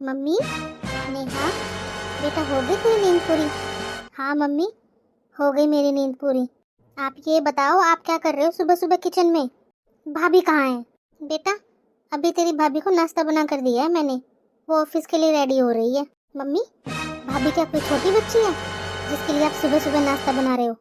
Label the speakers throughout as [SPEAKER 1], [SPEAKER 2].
[SPEAKER 1] Mummy, Neha, बेटा हो गई तेरी नींद पूरी? हाँ मम्मी, हो गई मेरी नींद पूरी। आप ये बताओ, आप क्या कर रहे हो सुबह सुबह किचन में? भाभी कहाँ है? बेटा, अभी तेरी भाभी को नाश्ता बना कर दिया है मैंने, वो ऑफिस के लिए रेडी हो रही है। मम्मी, भाभी क्या कोई छोटी बच्ची है जिसके लिए आप सुबह सुबह नाश्ता बना रहे हो?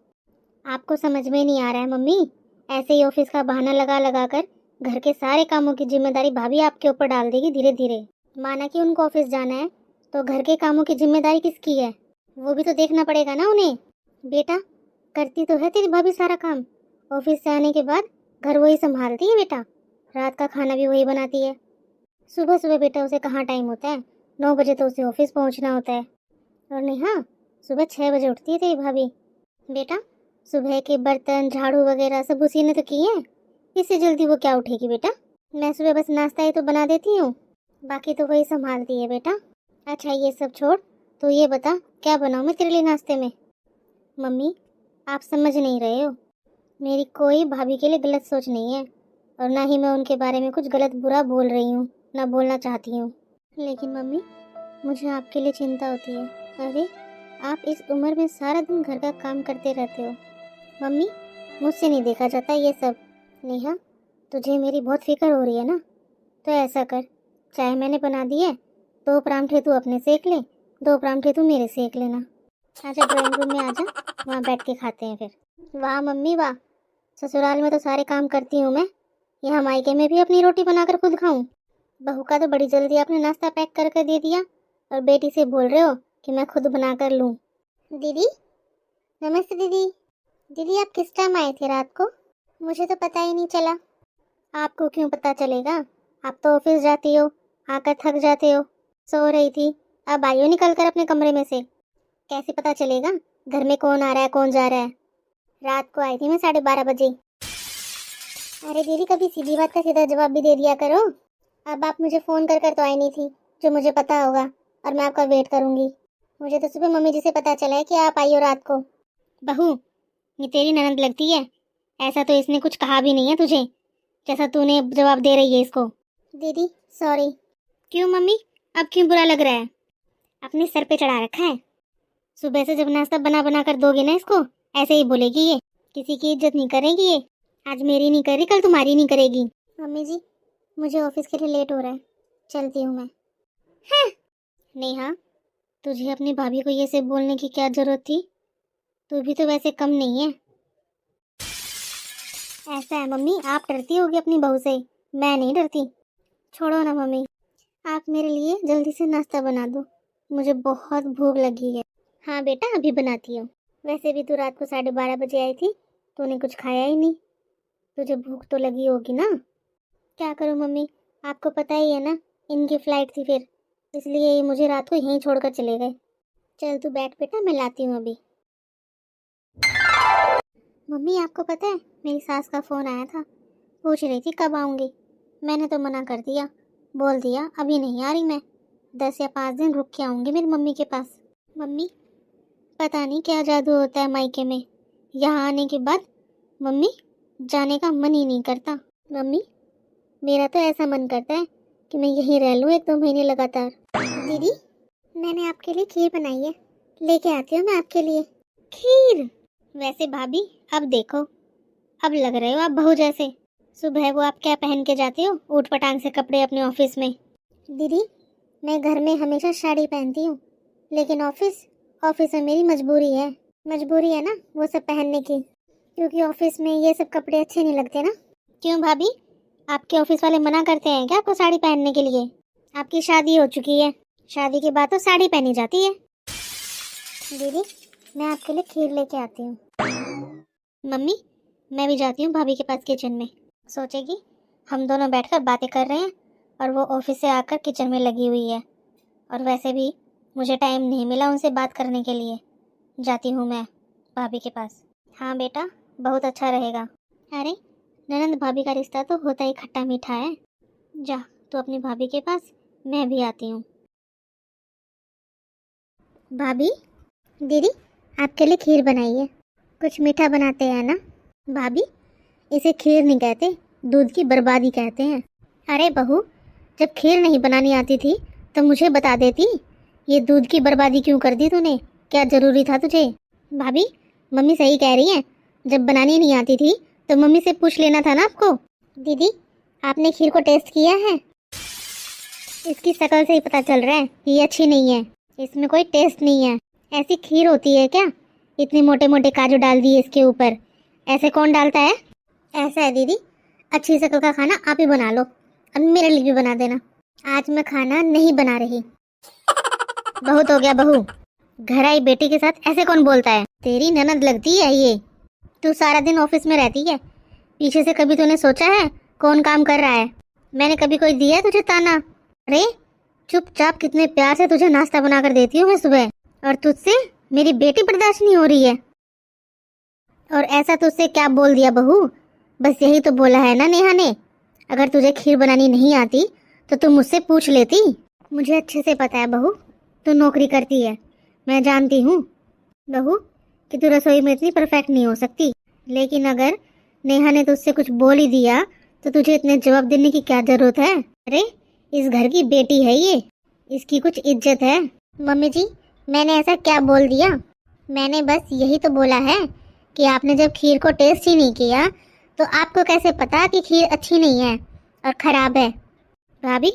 [SPEAKER 1] आपको समझ में नहीं आ रहा है मम्मी? ऐसे ही ऑफिस का बहाना लगा लगा कर घर के सारे कामों की जिम्मेदारी भाभी आपके ऊपर डाल देगी धीरे धीरे। माना कि उनको ऑफिस जाना है तो घर के कामों की जिम्मेदारी किसकी है? वो भी तो देखना पड़ेगा ना उन्हें। बेटा, करती तो है तेरी भाभी सारा काम। ऑफिस से आने के बाद घर वही संभालती है बेटा, रात का खाना भी वही बनाती है। सुबह सुबह बेटा उसे कहाँ टाइम होता है, 9 बजे तो उसे ऑफिस पहुँचना होता है। और नेहा, सुबह 6 बजे उठती है तेरी भाभी। बेटा, सुबह के बर्तन झाड़ू वगैरह सब उसी ने तो किए हैं, इससे जल्दी वो क्या उठेगी बेटा? मैं सुबह बस नाश्ता ही तो बना देती हूँ, बाकी तो वही संभालती है बेटा। अच्छा ये सब छोड़, तो ये बता क्या बनाऊँ मैं तेरे लिए नाश्ते में? मम्मी, आप समझ नहीं रहे हो, मेरी कोई भाभी के लिए गलत सोच नहीं है, और ना ही मैं उनके बारे में कुछ गलत बुरा बोल रही हूँ, ना बोलना चाहती हूँ। लेकिन मम्मी, मुझे आपके लिए चिंता होती है। अरे, आप इस उम्र में सारा दिन घर का काम करते रहते हो। मम्मी, मुझसे नहीं देखा जाता ये सब। नेहा, तुझे मेरी बहुत फिक्र हो रही है ना, तो ऐसा कर, चाय मैंने बना दी है, 2 परांठे तू अपने सेक ले, 2 परांठे तू मेरे सेक लेना। आजा ड्राइंग रूम में आजा, वहाँ बैठ के खाते हैं फिर। वाह मम्मी वाह, ससुराल में तो सारे काम करती हूँ मैं, यहाँ मायके में भी अपनी रोटी बनाकर खुद खाऊं। बहू का तो बड़ी जल्दी आपने नाश्ता पैक करके दे दिया, और बेटी से बोल रहे हो कि मैं खुद बना कर लूँ। दीदी, नमस्ते दीदी। दीदी आप किस टाइम आए थे रात को? मुझे तो पता ही नहीं चला। आपको क्यों पता चलेगा, आप तो ऑफिस जाती हो, आकर थक जाते हो, सो रही थी, अब आई हो निकल कर अपने कमरे में से, कैसे पता चलेगा घर में कौन आ रहा है कौन जा रहा है? रात को आई थी मैं 12:30 बजे। अरे दीदी, कभी सीधी बात का सीधा जवाब भी दे दिया करो। अब आप मुझे फ़ोन कर तो आई नहीं थी, जो मुझे पता होगा, और मैं आपका वेट करूंगी। मुझे तो सुबह मम्मी जी से पता चला है कि आप आई हो रात को। बहू, ये तेरी ननद लगती है, ऐसा तो इसने कुछ कहा भी नहीं है तुझे जैसा तूने जवाब दे रही है इसको। दीदी सॉरी। क्यों मम्मी, अब क्यों बुरा लग रहा है? अपने सर पे चढ़ा रखा है, सुबह से जब नाश्ता बना बना कर दोगे ना इसको, ऐसे ही बोलेगी ये, किसी की इज्जत नहीं करेगी ये। आज मेरी नहीं करी, कल तुम्हारी नहीं करेगी। मम्मी जी, मुझे ऑफिस के लिए लेट हो रहा है, चलती हूँ मैं। हाँ। नेहा, तुझे अपनी भाभी को ये सब बोलने की क्या जरूरत थी? तू भी तो वैसे कम नहीं है। ऐसा है मम्मी, आप डरती होगी अपनी बहू से, मैं नहीं डरती। छोड़ो ना मम्मी, आप मेरे लिए जल्दी से नाश्ता बना दो, मुझे बहुत भूख लगी है। हाँ बेटा, अभी बनाती हूँ। वैसे भी तू रात को 12:30 बजे आई थी, तूने कुछ खाया ही नहीं, तुझे भूख तो लगी होगी ना। क्या करूँ मम्मी, आपको पता ही है ना, इनकी फ्लाइट थी फिर, इसलिए ये मुझे रात को यहीं छोड़कर चले गए। चल तू बैठ बेटा, मैं लाती हूँ अभी। मम्मी आपको पता है, मेरी सास का फ़ोन आया था, पूछ रही थी कब आऊँगी। मैंने तो मना कर दिया, बोल दिया अभी नहीं आ रही मैं, 10 या 5 दिन रुक के आऊँगी मेरी मम्मी के पास। मम्मी, पता नहीं क्या जादू होता है मायके में, यहाँ आने के बाद मम्मी जाने का मन ही नहीं करता। मम्मी, मेरा तो ऐसा मन करता है कि मैं यहीं रह लूँ 1-2 महीने लगातार। दीदी, मैंने आपके लिए खीर बनाई है, लेके आती हूँ मैं आपके लिए। खीर? वैसे भाभी, अब देखो, अब लग रहे हो आप बहू जैसे। सुबह वो आप क्या पहन के जाती हो ऊट पटांग से कपड़े अपने ऑफिस में? दीदी, मैं घर में हमेशा साड़ी पहनती हूँ, लेकिन ऑफिस में मेरी मजबूरी है ना वो सब पहनने की, क्योंकि ऑफिस में ये सब कपड़े अच्छे नहीं लगते ना। क्यों भाभी, आपके ऑफिस वाले मना करते हैं क्या आपको साड़ी पहनने के लिए? आपकी शादी हो चुकी है, शादी के बाद तो साड़ी पहनी जाती है। दीदी, मैं आपके लिए खीर लेके आती हूँ। मम्मी, मैं भी जाती हूँ भाभी के पास किचन में, सोचेगी हम दोनों बैठकर बातें कर रहे हैं और वो ऑफिस से आकर किचन में लगी हुई है, और वैसे भी मुझे टाइम नहीं मिला उनसे बात करने के लिए। जाती हूँ मैं भाभी के पास। हाँ बेटा, बहुत अच्छा रहेगा। अरे, ननंद भाभी का रिश्ता तो होता ही खट्टा मीठा है। जा तू अपनी भाभी के पास, मैं भी आती हूँ। भाभी, दीदी आपके लिए खीर बनाई है, कुछ मीठा बनाते हैं ना। भाभी, इसे खीर नहीं कहते, दूध की बर्बादी कहते हैं। अरे बहू, जब खीर नहीं बनानी आती थी तो मुझे बता देती। ये दूध की बर्बादी क्यों कर दी तूने? क्या ज़रूरी था तुझे? भाभी, मम्मी सही कह रही हैं। जब बनानी नहीं आती थी तो मम्मी से पूछ लेना था ना आपको। दीदी, आपने खीर को टेस्ट किया है? इसकी शक्ल से ही पता चल रहा है ये अच्छी नहीं है। इसमें कोई टेस्ट नहीं है। ऐसी खीर होती है क्या? इतने मोटे मोटे काजू डाल दिए इसके ऊपर। ऐसे कौन डालता है? ऐसा है दीदी, अच्छी शक्ल का खाना आप ही बना लो, अब मेरे लिए भी बना देना। आज मैं खाना नहीं बना रही। बहुत हो गया बहू, घर आई बेटी के साथ ऐसे कौन बोलता है? तेरी ननद लगती है ये। तू सारा दिन ऑफिस में रहती है, पीछे से कभी तूने सोचा है कौन काम कर रहा है? मैंने कभी कोई दिया है तुझे ताना? अरे चुपचाप कितने प्यार से तुझे नाश्ता बनाकर देती हूँ मैं सुबह, और तुझसे मेरी बेटी बर्दाश्त नहीं हो रही है। और ऐसा तुझसे क्या बोल दिया बहू? बस यही तो बोला है ना नेहा ने, अगर तुझे खीर बनानी नहीं आती तो तू मुझसे पूछ लेती। मुझे अच्छे से पता है बहू, तू नौकरी करती है, मैं जानती हूँ बहू कि तू रसोई में इतनी परफेक्ट नहीं हो सकती। लेकिन अगर नेहा ने तुझसे कुछ बोल ही दिया तो तुझे इतने जवाब देने की क्या जरूरत है? अरे इस घर की बेटी है ये, इसकी कुछ इज्जत है। मम्मी जी, मैंने ऐसा क्या बोल दिया? मैंने बस यही तो बोला है कि आपने जब खीर को टेस्ट ही नहीं किया तो आपको कैसे पता कि खीर अच्छी नहीं है और ख़राब है। भाभी,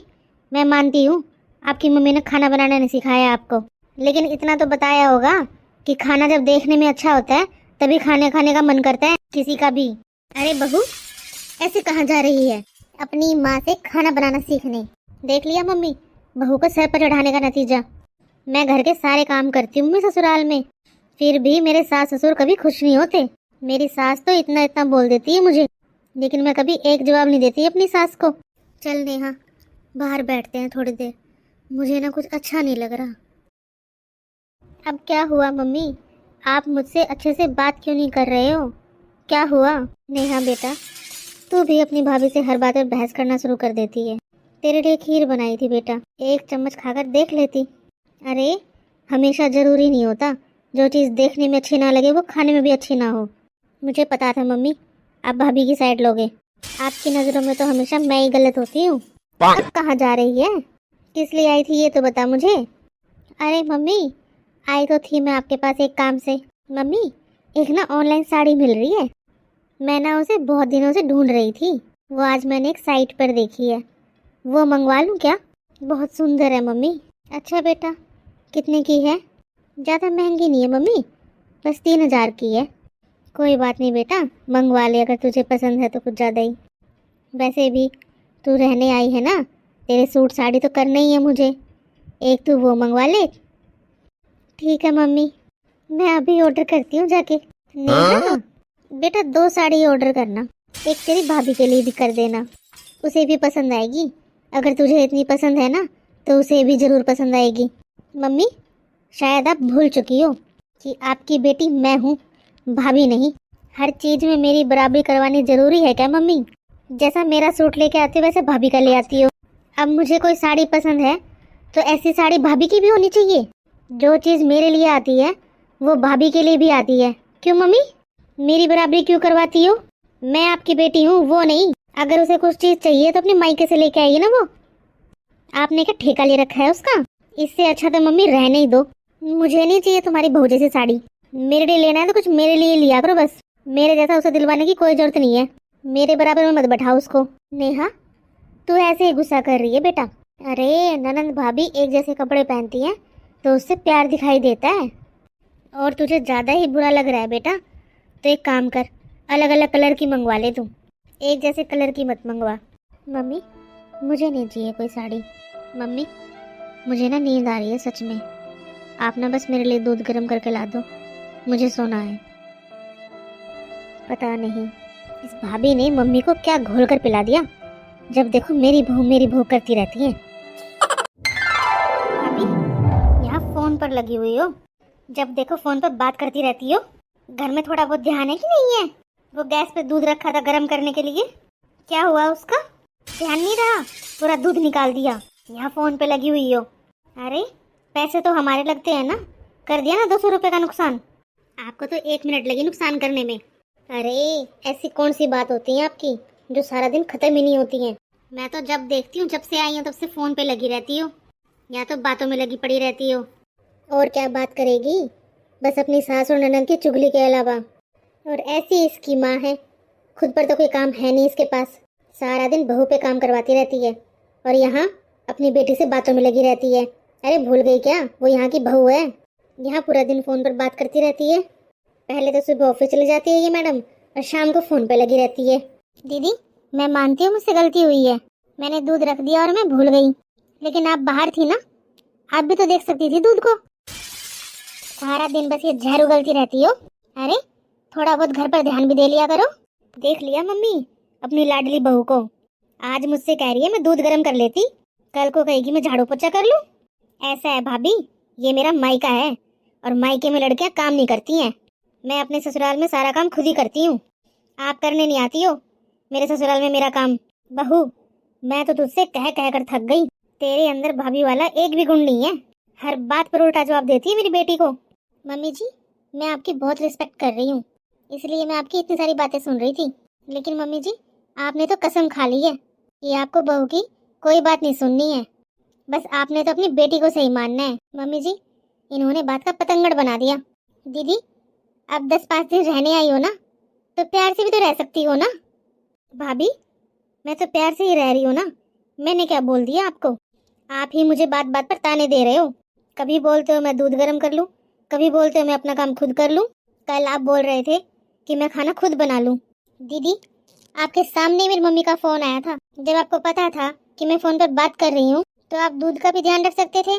[SPEAKER 1] मैं मानती हूँ आपकी मम्मी ने खाना बनाना नहीं सिखाया आपको, लेकिन इतना तो बताया होगा कि खाना जब देखने में अच्छा होता है तभी खाने खाने का मन करता है किसी का भी। अरे बहू, ऐसे कहाँ जा रही है? अपनी माँ से खाना बनाना सीखने। देख लिया मम्मी, बहू को सर पर चढ़ाने का नतीजा। मैं घर के सारे काम करती हूँ मैं ससुराल में, फिर भी मेरे सास ससुर कभी खुश नहीं होते। मेरी सास तो इतना इतना बोल देती है मुझे, लेकिन मैं कभी एक जवाब नहीं देती अपनी सास को। चल नेहा, बाहर बैठते हैं थोड़ी देर, मुझे ना कुछ अच्छा नहीं लग रहा। अब क्या हुआ मम्मी? आप मुझसे अच्छे से बात क्यों नहीं कर रहे हो? क्या हुआ? नेहा बेटा, तू भी अपनी भाभी से हर बात पर बहस करना शुरू कर देती है। तेरे लिए खीर बनाई थी बेटा, एक चम्मच खाकर देख लेती। अरे हमेशा ज़रूरी नहीं होता जो चीज़ देखने में अच्छी ना लगे वो खाने में भी अच्छी ना हो। मुझे पता था मम्मी, आप भाभी की साइड लोगे। आपकी नज़रों में तो हमेशा मैं ही गलत होती हूँ। अब कहाँ जा रही है? किस लिए आई थी ये तो बता मुझे। अरे मम्मी, आई तो थी मैं आपके पास एक काम से। मम्मी, एक ना ऑनलाइन साड़ी मिल रही है, मैं ना उसे बहुत दिनों से ढूंढ रही थी। वो आज मैंने एक साइट पर देखी है, वो मंगवा लूँ क्या? बहुत सुंदर है मम्मी। अच्छा बेटा, कितने की है? ज़्यादा महंगी नहीं है मम्मी, बस 3,000 की है। कोई बात नहीं बेटा, मंगवा ले, अगर तुझे पसंद है तो कुछ ज़्यादा ही। वैसे भी तू रहने आई है ना, तेरे सूट साड़ी तो करना ही है मुझे, एक तू वो मंगवा ले। ठीक है मम्मी, मैं अभी ऑर्डर करती हूँ जाके। नेहा बेटा, 2 साड़ी ऑर्डर करना, एक तेरी भाभी के लिए भी कर देना, उसे भी पसंद आएगी। अगर तुझे इतनी पसंद है ना तो उसे भी ज़रूर पसंद आएगी। मम्मी, शायद आप भूल चुकी हो कि आपकी बेटी मैं हूँ, भाभी नहीं। हर चीज़ में मेरी बराबरी करवानी ज़रूरी है क्या मम्मी? जैसा मेरा सूट लेके आती हो वैसे भाभी का ले आती हो। अब मुझे कोई साड़ी पसंद है तो ऐसी साड़ी भाभी की भी होनी चाहिए। जो चीज़ मेरे लिए आती है वो भाभी के लिए भी आती है। क्यों मम्मी, मेरी बराबरी क्यों करवाती हो? मैं आपकी बेटी हूँ, वो नहीं। अगर उसे कुछ चीज़ चाहिए तो अपने मायके से लेके आइए ना। वो आपने क्या ठेका ले रखा है उसका? इससे अच्छा तो मम्मी रहने ही दो। मुझे नहीं चाहिए तुम्हारी बहू जैसी साड़ी। मेरे लिए लेना है तो कुछ मेरे लिए लिया करो बस, मेरे जैसा उसे दिलवाने की कोई जरूरत नहीं है। मेरे बराबर में मत बैठाओ उसको। नेहा, तू ऐसे ही गुस्सा कर रही है बेटा। अरे ननंद भाभी एक जैसे कपड़े पहनती हैं तो उससे प्यार दिखाई देता है, और तुझे ज़्यादा ही बुरा लग रहा है बेटा तो एक काम कर, अलग अलग कलर की मंगवा ले तू, एक जैसे कलर की मत मंगवा। मम्मी, मुझे नहीं चाहिए कोई साड़ी। मम्मी, मुझे ना नींद आ रही है सच में, आप ना बस मेरे लिए दूध गर्म करके ला दो, मुझे सोना है। पता नहीं इस भाभी ने मम्मी को क्या घोल कर पिला दिया, जब देखो मेरी बहू करती रहती है। भाभी, यहाँ फ़ोन पर लगी हुई हो, जब देखो फ़ोन पर बात करती रहती हो। घर में थोड़ा बहुत ध्यान है कि नहीं है? वो गैस पे दूध रखा था गर्म करने के लिए, क्या हुआ उसका? ध्यान नहीं रहा, पूरा दूध निकाल दिया। यहाँ फ़ोन पे लगी हुई हो। अरे पैसे तो हमारे लगते हैं ना, कर दिया ना 200 रुपये का नुकसान। आपको तो 1 मिनट लगी नुकसान करने में। अरे ऐसी कौन सी बात होती है आपकी जो सारा दिन ख़त्म ही नहीं होती हैं? मैं तो जब देखती हूँ, जब से आई हूँ तब से फ़ोन पे लगी रहती हूँ। या तो बातों में लगी पड़ी रहती हो। और क्या बात करेगी, बस अपनी सास और ननद की चुगली के अलावा। और ऐसी इसकी माँ है, खुद पर तो कोई काम है नहीं इसके पास, सारा दिन बहू पे काम करवाती रहती है और यहाँ अपनी बेटी से बातों में लगी रहती है। अरे भूल गई क्या, वो यहाँ की बहू है। यहाँ पूरा दिन फ़ोन पर बात करती रहती है। पहले तो सुबह ऑफिस चली जाती है ये मैडम और शाम को फ़ोन पे लगी रहती है। दीदी मैं मानती हूँ मुझसे गलती हुई है, मैंने दूध रख दिया और मैं भूल गई, लेकिन आप बाहर थी ना, आप भी तो देख सकती थी दूध को। सारा दिन बस ये जहर उगलती रहती हो। अरे थोड़ा बहुत घर पर ध्यान भी दे लिया करो। देख लिया मम्मी अपनी लाडली बहू को, आज मुझसे कह रही है मैं दूध गर्म कर लेती, कल को कहेगी मैं झाड़ू पोछा कर लूँ। ऐसा है भाभी, ये मेरा मायका है और मायके में लड़कियां काम नहीं करती हैं। मैं अपने ससुराल में सारा काम खुद ही करती हूँ, आप करने नहीं आती हो मेरे ससुराल में मेरा काम। बहू मैं तो तुझसे कह कह कर थक गई, तेरे अंदर भाभी वाला एक भी गुण नहीं है, हर बात पर उल्टा जवाब देती है मेरी बेटी को। मम्मी जी मैं आपकी बहुत रिस्पेक्ट कर रही हूँ, इसलिए मैं आपकी इतनी सारी बातें सुन रही थी, लेकिन मम्मी जी आपने तो कसम खा ली है कि आपको बहू की कोई बात नहीं सुननी है, बस आपने तो अपनी बेटी को सही मानना है। मम्मी जी इन्होंने बात का पतंगड़ बना दिया। दीदी अब 10-5 दिन रहने आई हो ना, तो प्यार से भी तो रह सकती हो ना। भाभी मैं तो प्यार से ही रह रही हूँ ना, मैंने क्या बोल दिया आपको, आप ही मुझे बात बात पर ताने दे रहे हो। कभी बोलते हो मैं दूध गर्म कर लूँ, कभी बोलते हो मैं अपना काम खुद कर लूँ। कल आप बोल रहे थे कि मैं खाना खुद बना लूँ। दीदी आपके सामने मेरी मम्मी का फ़ोन आया था, जब आपको पता था कि मैं फ़ोन पर बात कर रही हूँ तो आप दूध का भी ध्यान रख सकते थे,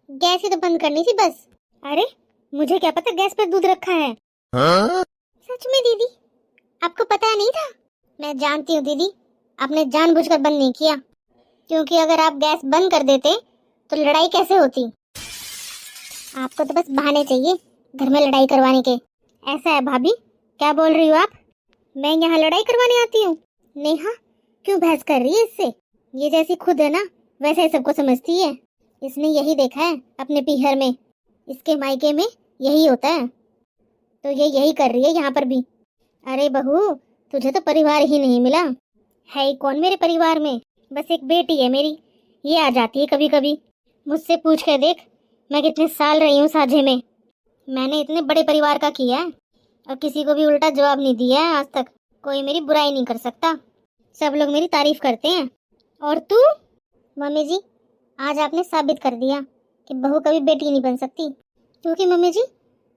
[SPEAKER 1] गैस ही तो बंद करनी थी बस। अरे मुझे क्या पता गैस पर दूध रखा है। हाँ? सच में दीदी आपको पता नहीं था? मैं जानती हूँ दीदी, आपने जानबूझकर बंद नहीं किया, क्योंकि अगर आप गैस बंद कर देते तो लड़ाई कैसे होती। आपको तो बस बहाने चाहिए घर में लड़ाई करवाने के। ऐसा है भाभी, क्या बोल रही हो आप, मैं यहाँ लड़ाई करवाने आती हूँ? नेहा क्यों बहस कर रही है इससे, ये जैसी खुद है ना वैसे ही सबको समझती है। इसने यही देखा है अपने पीहर में, इसके मायके में यही होता है, तो ये यही कर रही है यहाँ पर भी। अरे बहू तुझे तो परिवार ही नहीं मिला है ही कौन मेरे परिवार में, बस एक बेटी है मेरी, ये आ जाती है कभी कभी। मुझसे पूछ कर देख मैं कितने साल रही हूँ साझे में, मैंने इतने बड़े परिवार का किया है और किसी को भी उल्टा जवाब नहीं दिया है आज तक। कोई मेरी बुराई नहीं कर सकता, सब लोग मेरी तारीफ करते हैं। और तू? मम्मी जी आज आपने साबित कर दिया कि बहू कभी बेटी नहीं बन सकती, क्योंकि मम्मी जी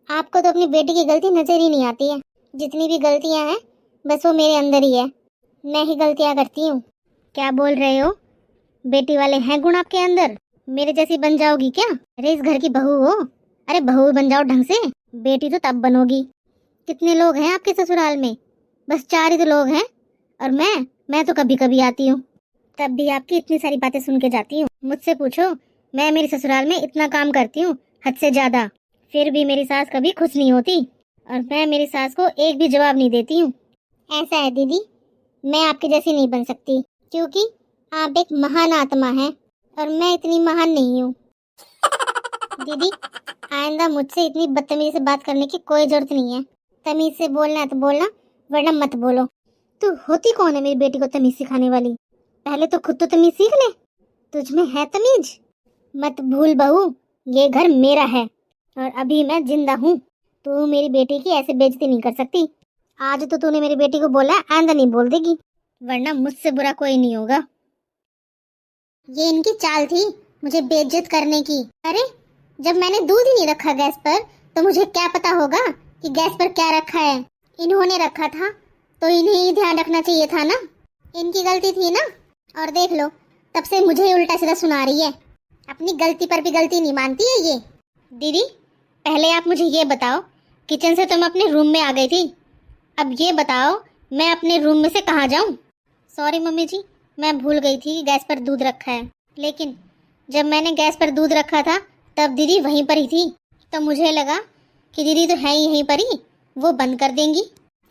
[SPEAKER 1] आपको तो अपनी बेटी की गलती नजर ही नहीं आती है। जितनी भी गलतियां हैं बस वो मेरे अंदर ही है, मैं ही गलतियां करती हूँ। क्या बोल रहे हो, बेटी वाले हैं गुण आपके अंदर, मेरे जैसी बन जाओगी क्या? अरे इस घर की बहू हो, अरे बहू बन जाओ ढंग से, बेटी तो तब बनोगी। कितने लोग हैं आपके ससुराल में? बस 4 ही तो लोग हैं, और मैं तो कभी कभी आती हूँ, तब भी आपकी इतनी सारी बातें सुन के जाती हूँ। मुझसे पूछो, मैं मेरे ससुराल में इतना काम करती हूँ हद से ज्यादा, फिर भी मेरी सास कभी खुश नहीं होती और मैं मेरी सास को एक भी जवाब नहीं देती हूँ। ऐसा है दीदी, मैं आपकी जैसी नहीं बन सकती, क्योंकि आप एक महान आत्मा हैं और मैं इतनी महान नहीं हूँ। दीदी आइंदा मुझसे इतनी बदतमीजी से बात करने की कोई जरूरत नहीं है, तमीज से बोलना है तो बोलना, वरना मत बोलो। तू होती कौन है मेरी बेटी को तमीज सिखाने वाली, पहले तो खुद तो तमीज सीख ले, तुझ में है तमीज। मत भूल बहू ये घर मेरा है और अभी मैं जिंदा हूँ, तू मेरी बेटी की ऐसे बेइज्जती नहीं कर सकती। आज तो तूने मेरी बेटी को बोला, आइंदा नहीं बोल देगी, वरना मुझसे बुरा कोई नहीं होगा। ये इनकी चाल थी मुझे बेइज्जत करने की। अरे जब मैंने दूध ही नहीं रखा गैस पर तो मुझे क्या पता होगा कि गैस पर क्या रखा है। इन्होंने रखा था तो इन्हें ही ध्यान रखना चाहिए था ना, इनकी गलती थी ना। और देख लो तब से मुझे ही उल्टा सीधा सुना रही है, अपनी गलती पर भी गलती नहीं मानती है ये। दीदी पहले आप मुझे ये बताओ, किचन से तो मैं अपने रूम में आ गई थी, अब ये बताओ मैं अपने रूम में से कहाँ जाऊँ? सॉरी मम्मी जी, मैं भूल गई थी गैस पर दूध रखा है, लेकिन जब मैंने गैस पर दूध रखा था तब दीदी वहीं पर ही थी, तो मुझे लगा कि दीदी तो है ही यहीं पर ही, वो बंद कर देंगी,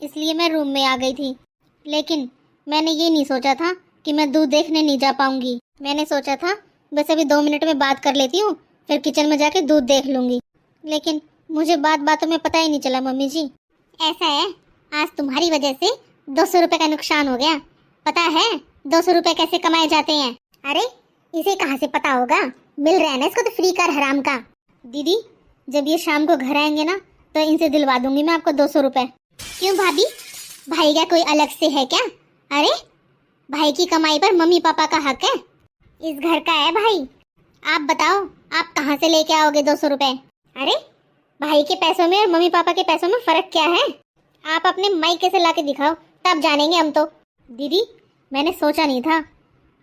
[SPEAKER 1] इसलिए मैं रूम में आ गई थी। लेकिन मैंने ये नहीं सोचा था कि मैं दूध देखने नहीं जा पाऊंगी, मैंने सोचा था बस अभी 2 मिनट में बात कर लेती हूँ, फिर किचन में जाके दूध देख लूँगी, लेकिन मुझे बातों में पता ही नहीं चला मम्मी जी। ऐसा है, आज तुम्हारी वजह से 200 रुपये का नुकसान हो गया। पता है 200 रुपये कैसे कमाए जाते हैं? अरे इसे कहाँ से पता होगा, मिल रहा है ना इसको तो फ्री का हराम का। दीदी जब ये शाम को घर आएंगे ना तो इनसे दिलवा दूंगी मैं आपको 200 रुपए। क्यों भाभी, भाई क्या कोई अलग से है क्या? अरे भाई की कमाई पर मम्मी पापा का हक है, इस घर का है भाई। आप बताओ आप कहाँ से लेके आओगे 200 रुपए? अरे भाई के पैसों में और मम्मी पापा के पैसों में फर्क क्या है? आप अपने माइके से लाके दिखाओ तब जानेंगे हम तो। दीदी मैंने सोचा नहीं था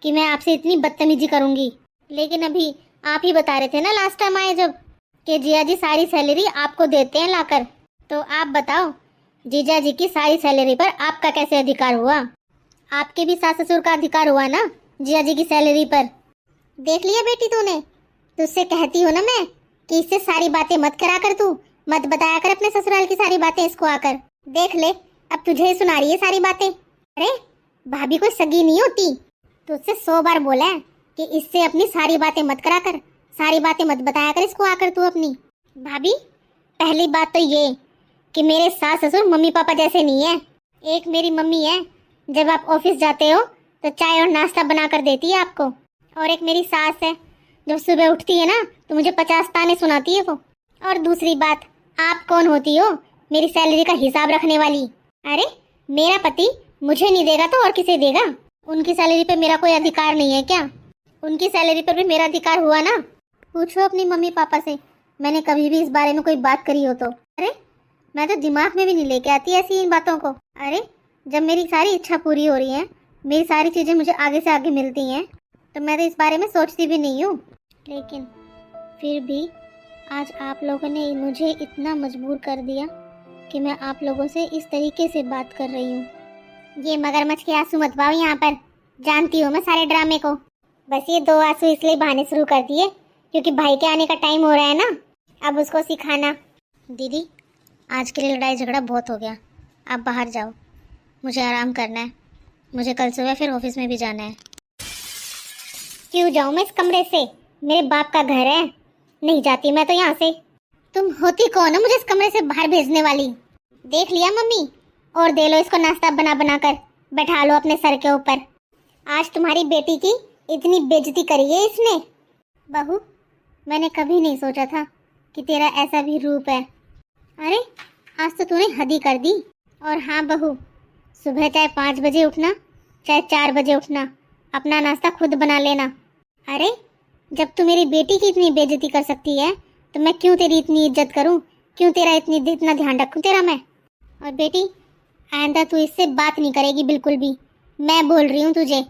[SPEAKER 1] कि मैं आपसे इतनी बदतमीजी करूंगी, लेकिन अभी आप ही बता रहे थे ना लास्ट टाइम आए जब कि जिया जी सारी सैलरी आपको देते हैं लाकर, तो आप बताओ जीजा जी की सारी सैलरी पर आपका कैसे अधिकार हुआ? आपके भी सास ससुर का अधिकार हुआ ना जिया जी की सैलरी पर। देख लिया बेटी तूने, तुझसे कहती हो ना मैं कि इससे सारी बातें मत करा कर, तू मत बताया कर अपने ससुराल की सारी बातें इसको आकर। देख ले अब तुझे ही सुना रही है सारी बातें। अरे भाभी कोई सगी नहीं होती, तुझसे 100 बार बोला है कि इससे अपनी सारी बातें मत करा कर, सारी बातें मत बताया कर इसको आकर तू अपनी। भाभी पहली बात तो ये कि मेरे सास ससुर मम्मी पापा जैसे नहीं है। एक मेरी मम्मी है, जब आप ऑफिस जाते हो तो चाय और नाश्ता बना कर देती है आपको, और एक मेरी सास है जब सुबह उठती है ना तो मुझे 50 ताने सुनाती है वो। और दूसरी बात, आप कौन होती हो मेरी सैलरी का हिसाब रखने वाली? अरे मेरा पति मुझे नहीं देगा तो और किसे देगा? उनकी सैलरी पे मेरा कोई अधिकार नहीं है क्या? उनकी सैलरी पर भी मेरा अधिकार हुआ ना। पूछो अपनी मम्मी पापा से मैंने कभी भी इस बारे में कोई बात करी हो तो। अरे मैं तो दिमाग में भी नहीं लेके आती ऐसी इन बातों को। अरे जब मेरी सारी इच्छा पूरी हो रही है, मेरी सारी चीज़ें मुझे आगे से आगे मिलती हैं, तो मैं तो इस बारे में सोचती भी नहीं हूँ। लेकिन फिर भी आज आप लोगों ने मुझे इतना मजबूर कर दिया कि मैं आप लोगों से इस तरीके से बात कर रही हूँ। ये मगरमच्छ के आंसू मत पाओ यहाँ पर, जानती हूँ मैं सारे ड्रामे को। बस ये 2 आंसू इसलिए बहाने शुरू कर दिए क्योंकि भाई के आने का टाइम हो रहा है ना, अब उसको सिखाना। दीदी आज के लिए लड़ाई झगड़ा बहुत हो गया, आप बाहर जाओ, मुझे आराम करना है, मुझे कल सुबह फिर ऑफिस में भी जाना है। क्यों जाऊँ मैं इस कमरे से? मेरे बाप का घर है, नहीं जाती मैं तो यहाँ से। तुम होती कौन हो मुझे इस कमरे से बाहर भेजने वाली? देख लिया मम्मी, और दे लो इसको नाश्ता बना बना कर, बैठा लो अपने सर के ऊपर। आज तुम्हारी बेटी की इतनी बेइज्जती करी है इसने। बहू मैंने कभी नहीं सोचा था कि तेरा ऐसा भी रूप है। अरे आज तो तूने हद ही कर दी। और हाँ बहू, सुबह चाहे 5 बजे उठना चाहे 4 बजे उठना, अपना नाश्ता खुद बना लेना। अरे जब तू मेरी बेटी की इतनी बेइज्जती कर सकती है तो मैं क्यों तेरी इतनी इज्जत करूं, क्यों तेरा इतना ध्यान रखूं तेरा मैं? और बेटी आइंदा तू इससे बात नहीं करेगी बिल्कुल भी, मैं बोल रही हूँ तुझे।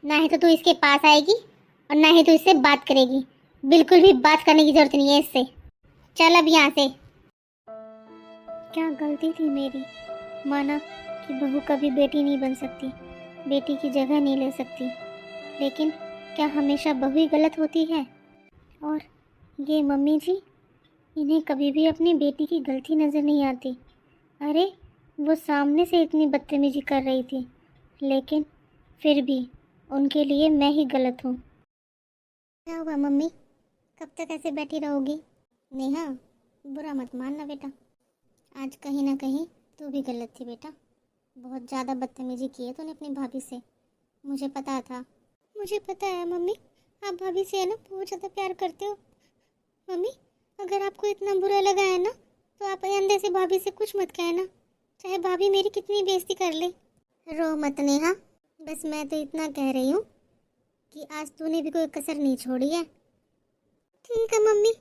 [SPEAKER 1] ना ही तो तू इसके पास आएगी और ना ही तू इससे बात करेगी, बिल्कुल भी बात करने की जरूरत नहीं है इससे। चल अब यहाँ से। क्या गलती थी मेरी, माना कि बहू कभी बेटी नहीं बन सकती, बेटी की जगह नहीं ले सकती, लेकिन क्या हमेशा बहू ही गलत होती है? और ये मम्मी जी, इन्हें कभी भी अपनी बेटी की गलती नज़र नहीं आती। अरे वो सामने से इतनी बदतमीजी कर रही थी, लेकिन फिर भी उनके लिए मैं ही गलत हूँ। क्या हुआ मम्मी, कब तक ऐसे बैठी रहोगी? नेहा बुरा मत मानना बेटा, आज कहीं ना कहीं तू भी गलत थी बेटा, बहुत ज़्यादा बदतमीजी की है तूने अपनी भाभी से, मुझे पता था। मुझे पता है मम्मी, आप भाभी से है ना बहुत ज़्यादा प्यार करते हो। मम्मी अगर आपको इतना बुरा लगा है ना तो आप अंदर से भाभी से कुछ मत कहना, चाहे भाभी मेरी कितनी बेइज्जती कर ले। रो मत नेहा, बस मैं तो इतना कह रही हूँ कि आज तूने भी कोई कसर नहीं छोड़ी है। ठीक है मम्मी,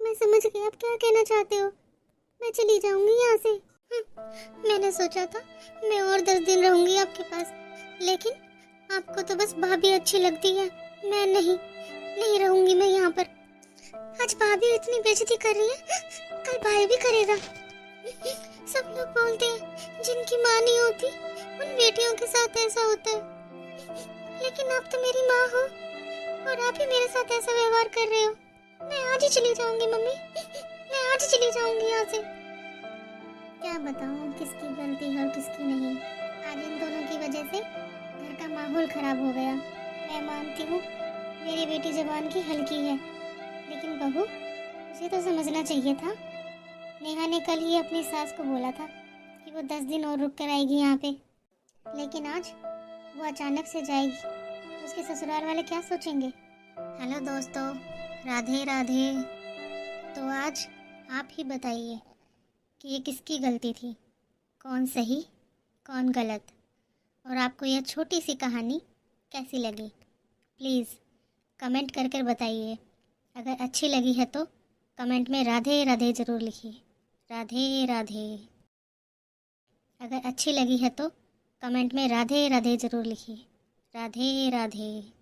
[SPEAKER 1] मैं समझ गई आप क्या कहना चाहते हो, मैं चली जाऊंगी यहाँ से। मैंने सोचा था मैं और 10 दिन रहूंगी आपके पास, लेकिन आपको तो बस भाभी अच्छी लगती है, मैं नहीं रहूंगी मैं यहाँ पर। आज भाभी इतनी बेइज्जती कर रही है, कल भाई भी करेगा। सब लोग बोलते हैं जिनकी माँ नहीं होती उन बेटियों के साथ ऐसा होता है, लेकिन आप तो मेरी माँ हो और आप ही मेरे साथ ऐसा व्यवहार कर रहे हो। मैं आज ही चली जाऊंगी मम्मी, मैं आज ही चली जाऊंगी यहाँ से। क्या बताऊँ किसकी गलती है और किसकी नहीं। आज इन दोनों की वजह से घर का माहौल खराब हो गया। मैं मानती हूँ मेरी बेटी जबान की हल्की है, लेकिन बहू उसे तो समझना चाहिए था। नेहा ने कल ही अपनी सास को बोला था कि वो 10 दिन और रुक कर आएगी यहाँ पे, लेकिन आज वो अचानक से जाएगी तो उसके ससुराल वाले क्या सोचेंगे? हेलो दोस्तों, राधे राधे। तो आज आप ही बताइए कि ये किसकी गलती थी, कौन सही कौन गलत, और आपको यह छोटी सी कहानी कैसी लगी। प्लीज़ कमेंट कर कर बताइए। अगर अच्छी लगी है तो कमेंट में राधे राधे ज़रूर लिखिए, राधे राधे। अगर अच्छी लगी है तो कमेंट में राधे राधे ज़रूर लिखिए, राधे राधे।